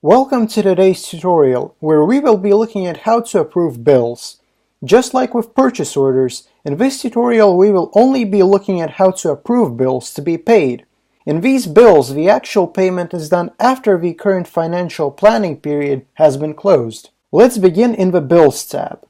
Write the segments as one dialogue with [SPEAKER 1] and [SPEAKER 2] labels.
[SPEAKER 1] Welcome to today's tutorial, where we will be looking at how to approve bills. Just like with purchase orders, in this tutorial we will only be looking at how to approve bills to be paid. In these bills, the actual payment is done after the current financial planning period has been closed. Let's begin in the Bills tab.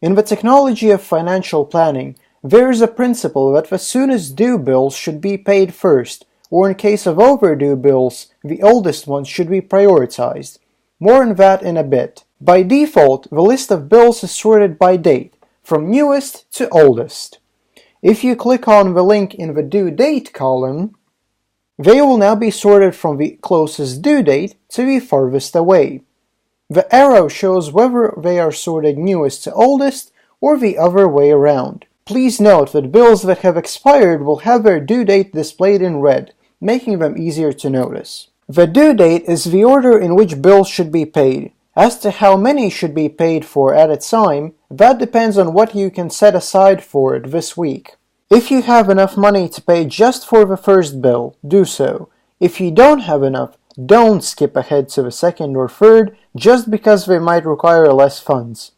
[SPEAKER 1] In the technology of financial planning, there is a principle that the soonest due bills should be paid first, or in case of overdue bills, the oldest ones should be prioritized. More on that in a bit. By default, the list of bills is sorted by date, from newest to oldest. If you click on the link in the due date column, they will now be sorted from the closest due date to the farthest away. The arrow shows whether they are sorted newest to oldest or the other way around. Please note that bills that have expired will have their due date displayed in red, making them easier to notice. The due date is the order in which bills should be paid. As to how many should be paid for at a time, that depends on what you can set aside for it this week. If you have enough money to pay just for the first bill, do so. If you don't have enough, don't skip ahead to the second or third just because they might require less funds.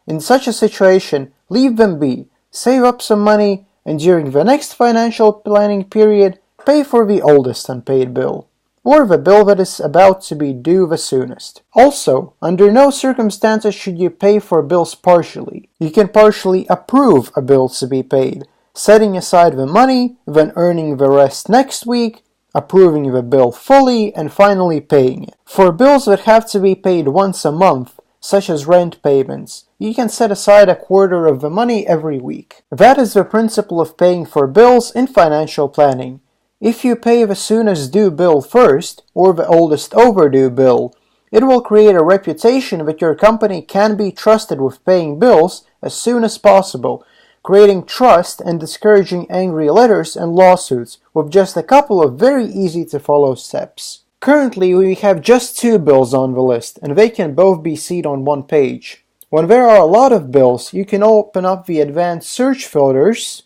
[SPEAKER 1] In such a situation, leave them be, save up some money, and during the next financial planning period, pay for the oldest unpaid bill, or the bill that is about to be due the soonest. Also, under no circumstances should you pay for bills partially. You can partially approve a bill to be paid, setting aside the money, then earning the rest next week, approving the bill fully, and finally paying it. For bills that have to be paid once a month, such as rent payments, you can set aside a quarter of the money every week. That is the principle of paying for bills in financial planning. If you pay the soonest due bill first, or the oldest overdue bill, it will create a reputation that your company can be trusted with paying bills as soon as possible, creating trust and discouraging angry letters and lawsuits with just a couple of very easy to follow steps. Currently, we have just 2 bills on the list, and they can both be seen on one page. When there are a lot of bills, you can open up the advanced search filters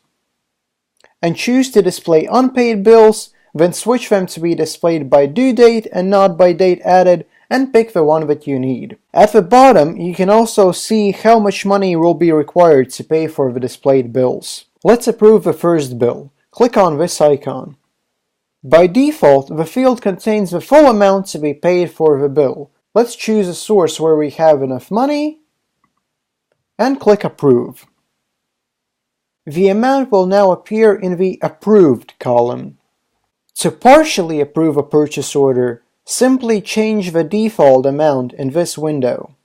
[SPEAKER 1] and choose to display unpaid bills, then switch them to be displayed by due date and not by date added, and pick the one that you need. At the bottom, you can also see how much money will be required to pay for the displayed bills. Let's approve the first bill. Click on this icon. By default, the field contains the full amount to be paid for the bill. Let's choose a source where we have enough money, and click Approve. The amount will now appear in the Approved column. To partially approve a purchase order, simply change the default amount in this window.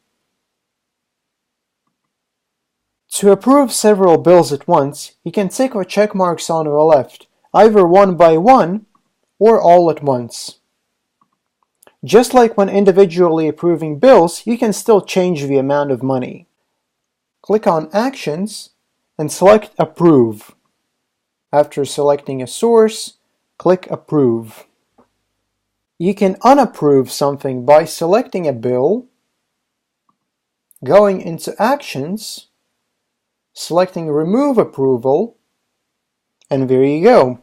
[SPEAKER 1] To approve several bills at once, you can tick the check marks on the left, either one by one or all at once. Just like when individually approving bills, you can still change the amount of money. Click on Actions and select Approve. After selecting a source, click Approve. You can unapprove something by selecting a bill, going into Actions, selecting Remove Approval, and there you go.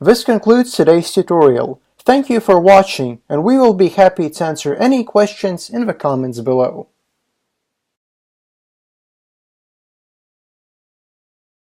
[SPEAKER 1] This concludes today's tutorial. Thank you for watching, and we will be happy to answer any questions in the comments below.